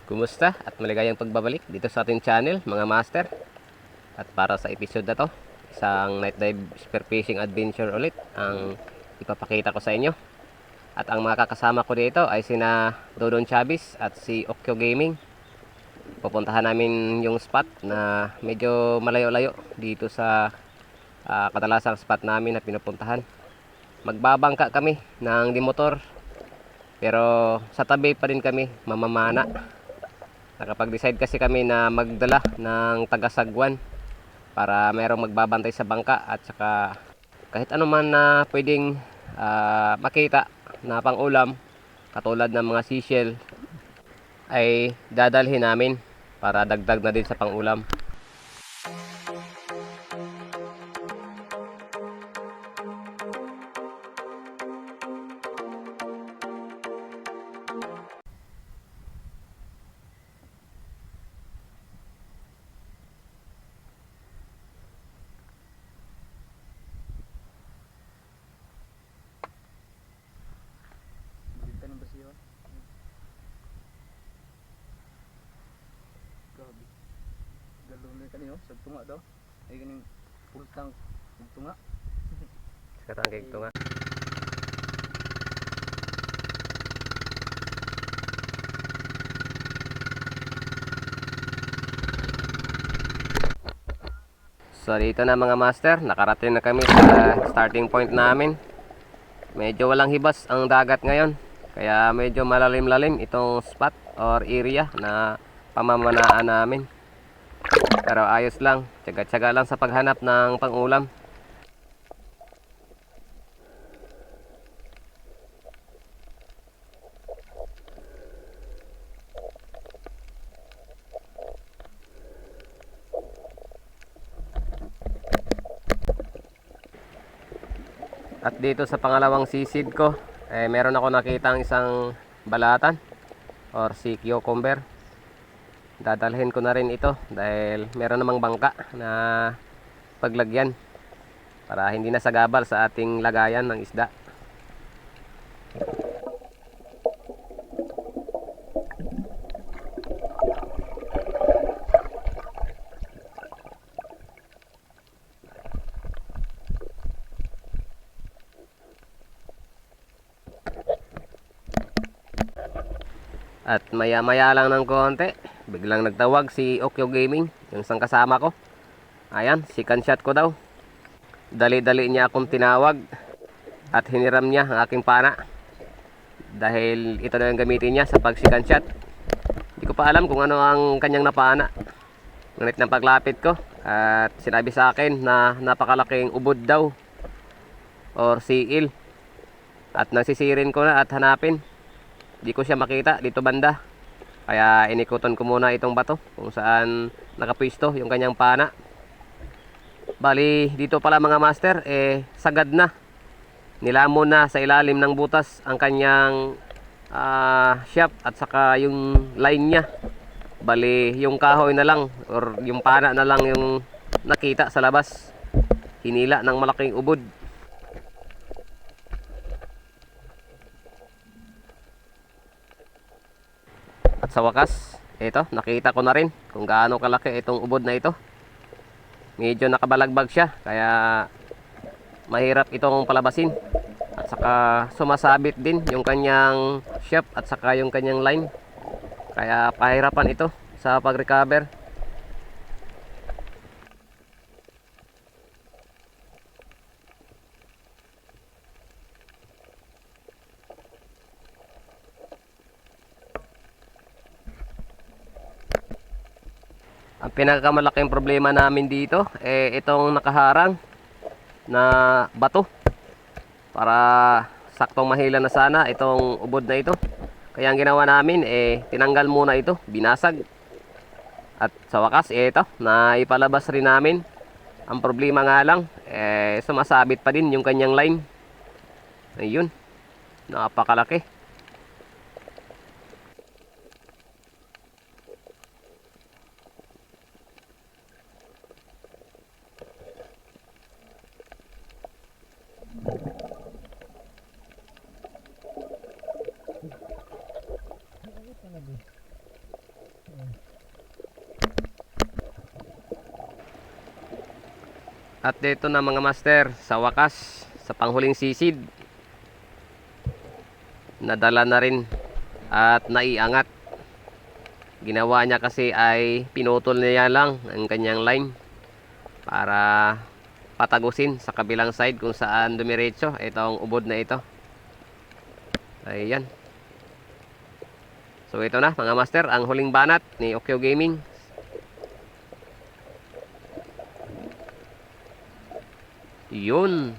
Kumusta at maligayang pagbabalik dito sa ating channel mga master. At para sa episode na to, isang night dive spearfishing adventure ulit ang ipapakita ko sa inyo. At ang mga kakasama ko dito ay sina Dodon Chavez at si Okyo Gaming. Pupuntahan namin yung spot na medyo malayo-layo dito sa kadalasang spot namin na pinupuntahan. Magbabangka kami ng dimotor, pero sa tabi pa rin kami mamamana. Nakapag-decide kasi kami na magdala ng tagasagwan para mayroong magbabantay sa bangka at saka kahit ano man na pwedeng makita na pang-ulam katulad ng mga seashell ay dadalhin namin para dagdag na din sa pang-ulam. Balitan ng basiyo. Grabe. Galong na kanino sa tunga daw. Ay ganing pultang tunga. Katangkig ito nga. So dito na mga master, nakarating na kami sa starting point namin. Medyo walang hibas ang dagat ngayon, kaya medyo malalim-lalim itong spot or area na pamamanaan namin. Pero ayos lang, tiyaga-tiyaga lang sa paghanap ng pang-ulam. At dito sa pangalawang sisid ko, meron ako nakitang isang balatan or sea cucumber. Dadalhin ko na rin ito dahil meron namang bangka na paglagyan para hindi nasagabal sa ating lagayan ng isda. At maya maya lang ng konti, biglang nagtawag si Okyo Gaming, yung isang kasama ko. Ayan, second shot ko daw. Dali-dali niya akong tinawag at hiniram niya ang aking pana dahil ito na yung gamitin niya sa pag second shot. Hindi ko pa alam kung ano ang kanyang napana. Ngunit ng paglapit ko at sinabi sa akin na napakalaking ubod daw or seal. At nasisirin ko na at hanapin. Di ko siya makita dito banda. Kaya inikutan ko muna itong bato kung saan nakapwisto yung kanyang pana. Bali dito pala mga master, sagad na. Nilamon na sa ilalim ng butas ang kanyang shaft at saka yung line niya. Bali yung kahoy na lang or yung pana na lang yung nakita sa labas. Hinila ng malaking ubod. At sa wakas, ito, nakita ko na rin kung gaano kalaki itong ubod na ito. Medyo nakabalagbag siya, kaya mahirap itong palabasin. At saka sumasabit din yung kanyang shaft at saka yung kanyang line. Kaya pahirapan ito sa pag-recover. Ang pinakamalaking problema namin dito itong nakaharang na bato para saktong mahila na sana itong ubod na ito. Kaya ang ginawa namin tinanggal muna ito, binasag. At sa wakas ito, naipalabas rin namin. Ang problema nga lang sumasabit pa din yung kanyang line. Ayun, napakalaki. At dito na mga master, sa wakas, sa panghuling sisid, nadala na rin at naiangat. Ginawa niya kasi ay pinutol niya lang ang kanyang line para patagusin sa kabilang side kung saan dumiretso itong ubod na ito. Ayan. So ito na mga master, ang huling banat ni Okyo Gaming. Yun.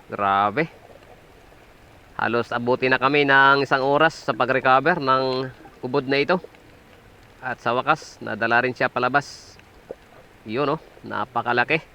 Grabe. Halos abuti na kami ng 1 oras sa pag-recover ng ubod na ito. At sa wakas, nadala rin siya palabas. Yun oh, napakalaki.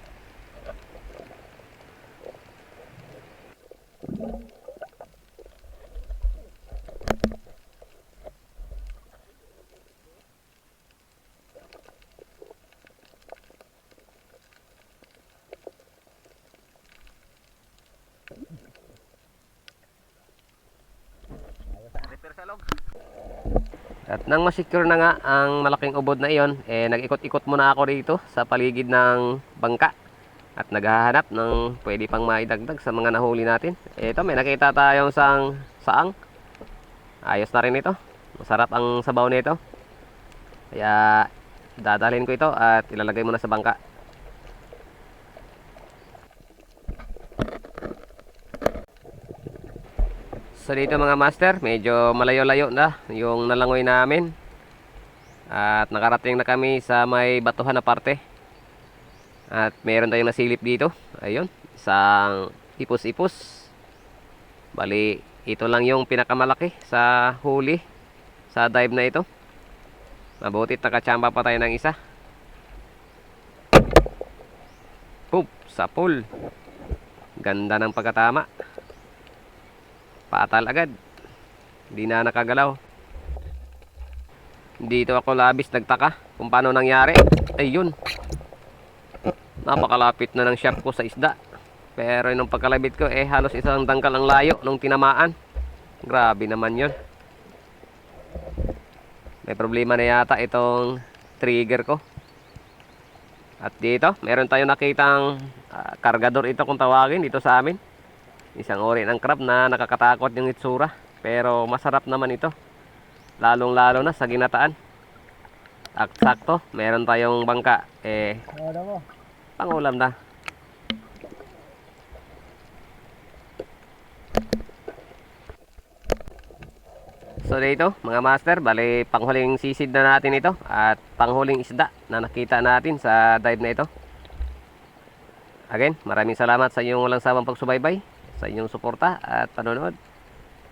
At nang masecure na nga ang malaking ubod na iyon, nag-ikot-ikot muna ako dito sa paligid ng bangka. At naghahanap ng pwede pang maidagdag sa mga nahuli natin. Ito, may nakita tayong saang. Ayos na rin ito. Masarap ang sabaw nito. Kaya dadalhin ko ito at ilalagay muna sa bangka. So dito mga master, medyo malayo-layo na yung nalangoy namin. At nakarating na kami sa may batuhan na parte. At meron tayong nasilip dito. Ayun, isang ipos-ipos. Bali, ito lang yung pinakamalaki sa huli sa dive na ito. Mabutit nakachamba pa tayo ng isa. Poop, sapul. Ganda ng pagkatama. Patal agad. Hindi na nakagalaw. Dito ako labis nagtaka kung paano nangyari. Ayun. Napakalapit na ng shop ko sa isda. Pero nung pagkalabit ko, halos isang dangkal ang layo nung tinamaan. Grabe naman yun. May problema na yata itong trigger ko. At dito, meron tayong nakitang kargador ito kung tawagin dito sa amin. Isang uri ng crab na nakakatakot yung itsura. Pero masarap naman ito. Lalong lalo na sa ginataan. At sakto, meron tayong bangka. Pangulam na. So dito mga master, bali panghuling sisid na natin ito. At panghuling isda na nakita natin sa dive na ito. Again, maraming salamat sa inyong walang sawang pagsubaybay, sa inyong suporta at panonood,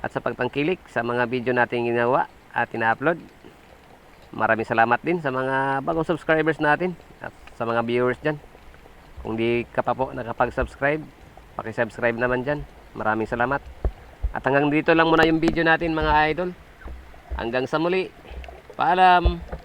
at sa pagtangkilik sa mga video natin ginawa at ina-upload. Maraming salamat din sa mga bagong subscribers natin at sa mga viewers dyan. Kung di ka pa po nakapag-subscribe, paki-subscribe naman dyan. Maraming salamat. At hanggang dito lang muna yung video natin mga idol. Hanggang sa muli. Paalam!